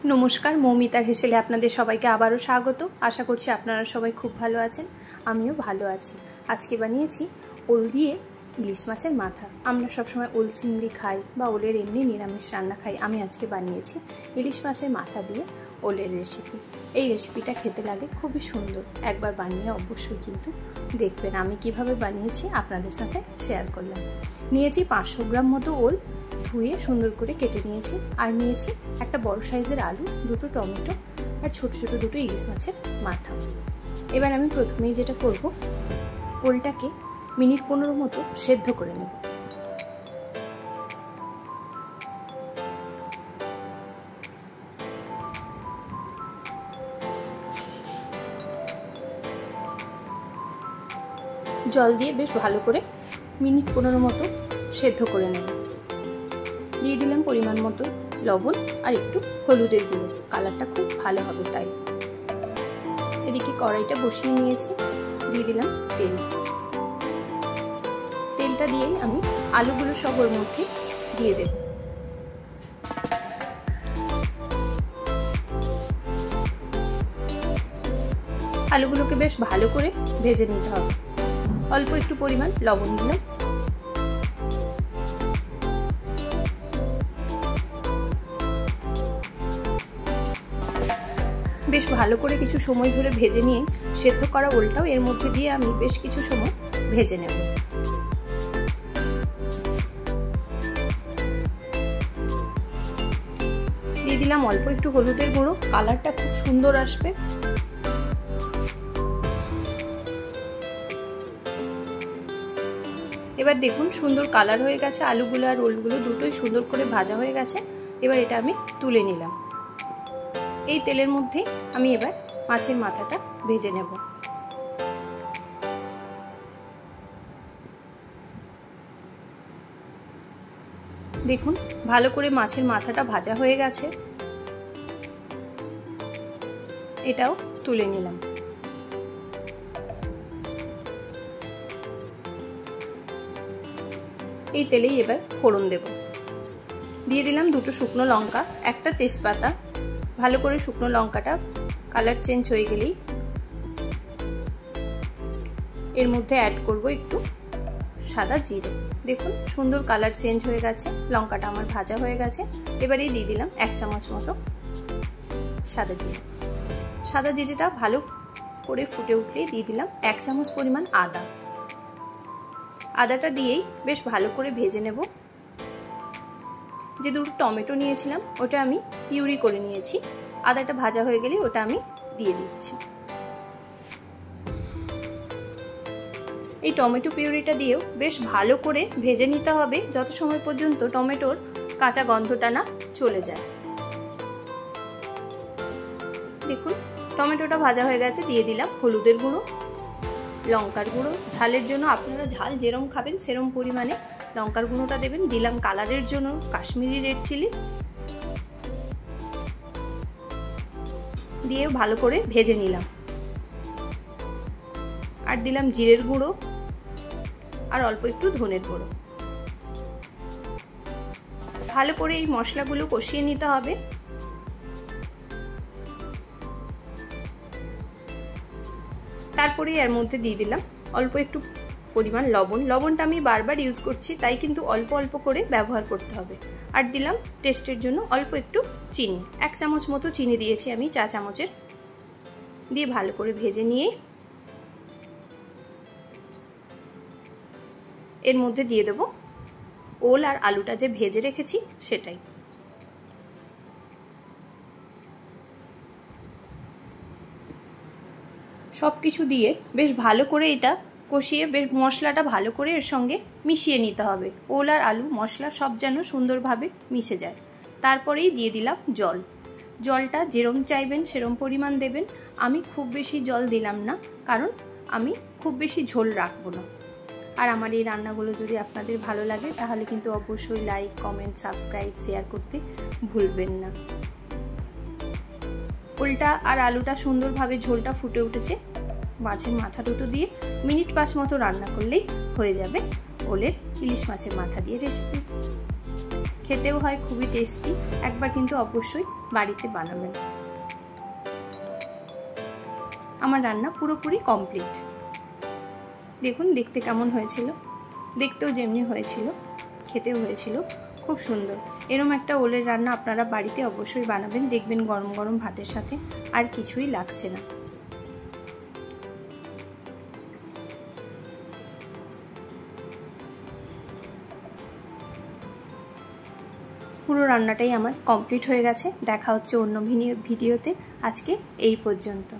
नमस्कार मौमितार हेसेले आपनादेर सबाइके आबारो स्वागत। आशा करछि आपनारा सबाई खूब भालो आछेन, आमिओ भालो आछि। आजके बानिয়েছি ओल दिए इलिश माछेर माथा। आमरा सब समय ओल चिंगड़ी खाई बा ओलेर एमनि निरामिष रान्ना खाई। आमी आजके बानिয়েছি इलिश माछेर माथा दिए ओलेर रेसिपि। এই রেসিপিটা খেতে লাগে খুবই সুন্দর। একবার বানিয়ে অবশ্যই কিন্তু দেখবেন। আমি কিভাবে বানিয়েছি আপনাদের সাথে শেয়ার করলাম। নিয়েছি 500 গ্রাম মতো ওল, ধুয়ে সুন্দর করে কেটে নিয়েছি। আর নিয়েছি একটা বড় সাইজের আলু, দুটো টমেটো আর ছোট ছোট দুটো ইলিশ মাছের মাথা। এবার আমি প্রথমেই যেটা করব, ওলটাকে মিনিট 15 মতো সেদ্ধ করে নেব। জল দিয়ে বেশ ভালো করে মিনিট 15 মতো সেদ্ধ করে নেব। দিয়ে দিলাম পরিমাণ মতো লবণ আর একটু হলুদের গুঁড়ো, কালারটা খুব ভালো হবে তাই। এদিকে কড়াইটা বসিয়ে নিয়েছি, দিয়ে দিলাম তেল। তেলটা দিয়েই আমি আলুগুলো সব ওর মধ্যে দিয়ে দেব। আলুগুলোকে বেশ ভালো করে ভেজে নিতে হবে। অল্প একটু পরিমাণ লবণ দিলাম। বেশ ভালো করে কিছু সময় ধরে ভেজে নিয়ে সেদ্ধ করা ওলটাও এর মধ্যে দিয়ে আমি বেশ কিছু সময় ভেজে নেব। দিয়ে দিলাম অল্প একটু হলুদের গুঁড়ো, কালারটা খুব সুন্দর আসবে। এবার দেখুন সুন্দর কালার হয়ে গেছে, আলুগুলো আর ওলগুলো দুটোই সুন্দর করে ভাজা হয়ে গেছে। এবার এটা আমি তুলে নিলাম। এই তেলের মধ্যে আমি এবার মাছের মাথাটা ভেজে নেব। দেখুন ভালো করে মাছের মাথাটা ভাজা হয়ে গেছে, এটাও তুলে নিলাম। এই তেলেই এবার ফোড়ন দেব। দিয়ে দিলাম দুটো শুকনো লঙ্কা, একটা তেজপাতা। ভালো করে শুকনো লঙ্কাটা কালার চেঞ্জ হয়ে গেলেই এর মধ্যে অ্যাড করব একটু সাদা জিরে। দেখুন সুন্দর কালার চেঞ্জ হয়ে গেছে, লঙ্কাটা আমার ভাজা হয়ে গেছে। এবারেই দিয়ে দিলাম 1 চামচ মতো সাদা জিরে। সাদা জিরেটা ভালো করে ফুটে উঠলেই দিয়ে দিলাম 1 চামচ পরিমাণ আদা। আদাটা দিয়েই বেশ ভালো করে ভেজে নেব। যে দুটো টমেটো নিয়েছিলাম ওটা আমি পিউরি করে নিয়েছি। আদাটা ভাজা হয়ে গেলে ওটা আমি দিয়ে দিচ্ছি। এই টমেটো পিউরিটা দিয়েও বেশ ভালো করে ভেজে নিতে হবে যত সময় পর্যন্ত টমেটোর কাঁচা গন্ধটা না চলে যায়। দেখুন টমেটোটা ভাজা হয়ে গেছে, দিয়ে দিলাম হলুদের গুঁড়ো, লঙ্কার গুঁড়ো। ঝালের জন্য আপনারা ঝাল যেরকম খাবেন সেরকম পরিমাণে লঙ্কার গুঁড়োটা দেবেন। দিলাম কালারের জন্য কাশ্মীরি রেড চিলি, দিয়ে ভালো করে ভেজে নিলাম। আর দিলাম জিরের গুঁড়ো আর অল্প একটু ধনের গুঁড়ো। ভালো করে এই মশলাগুলো কষিয়ে নিতে হবে। তারপরে এর মধ্যে দিয়ে দিলাম অল্প একটু পরিমাণ লবণ। লবণটা আমি বারবার ইউজ করছি তাই কিন্তু অল্প অল্প করে ব্যবহার করতে হবে। আর দিলাম টেস্টের জন্য অল্প একটু চিনি, 1 চামচ মতো চিনি দিয়েছি আমি চা চামচের। দিয়ে ভালো করে ভেজে নিয়ে এর মধ্যে দিয়ে দেব ওল আর আলুটা যে ভেজে রেখেছি সেটাই। সব কিছু দিয়ে বেশ ভালো করে এটা কষিয়ে বেশ মশলাটা ভালো করে এর সঙ্গে মিশিয়ে নিতে হবে। ওল আর আলু মশলা সব যেন সুন্দরভাবে মিশে যায়। তারপরেই দিয়ে দিলাম জল। জলটা যেরকম চাইবেন সেরকম পরিমাণ দেবেন। আমি খুব বেশি জল দিলাম না, কারণ আমি খুব বেশি ঝোল রাখবো না। আর আমার এই রান্নাগুলো যদি আপনাদের ভালো লাগে তাহলে কিন্তু অবশ্যই লাইক, কমেন্ট, সাবস্ক্রাইব, শেয়ার করতে ভুলবেন না। ওলটা আর আলুটা সুন্দরভাবে ঝোলটা ফুটে উঠেছে। মাছের মাথা দুটো দিয়ে মিনিট 5 মতো রান্না করলেই হয়ে যাবে ওলের ইলিশ মাছের মাথা দিয়ে রেসিপি। খেতেও হয় খুবই টেস্টি। একবার কিন্তু অবশ্যই বাড়িতে বানাবেন। আমার রান্না পুরোপুরি কমপ্লিট। দেখুন দেখতে কেমন হয়েছিল, দেখতেও যেমনি হয়েছিল খেতেও হয়েছিল খুব সুন্দর। এরম একটা ওলের রান্না আপনারা বাড়িতে অবশ্যই বানাবেন, দেখবেন গরম গরম ভাতের সাথে আর কিছুই লাগছে না। পুরো রান্নাটাই আমার কমপ্লিট হয়ে গেছে। দেখা হচ্ছে অন্য ভিডিওতে। আজকে এই পর্যন্ত।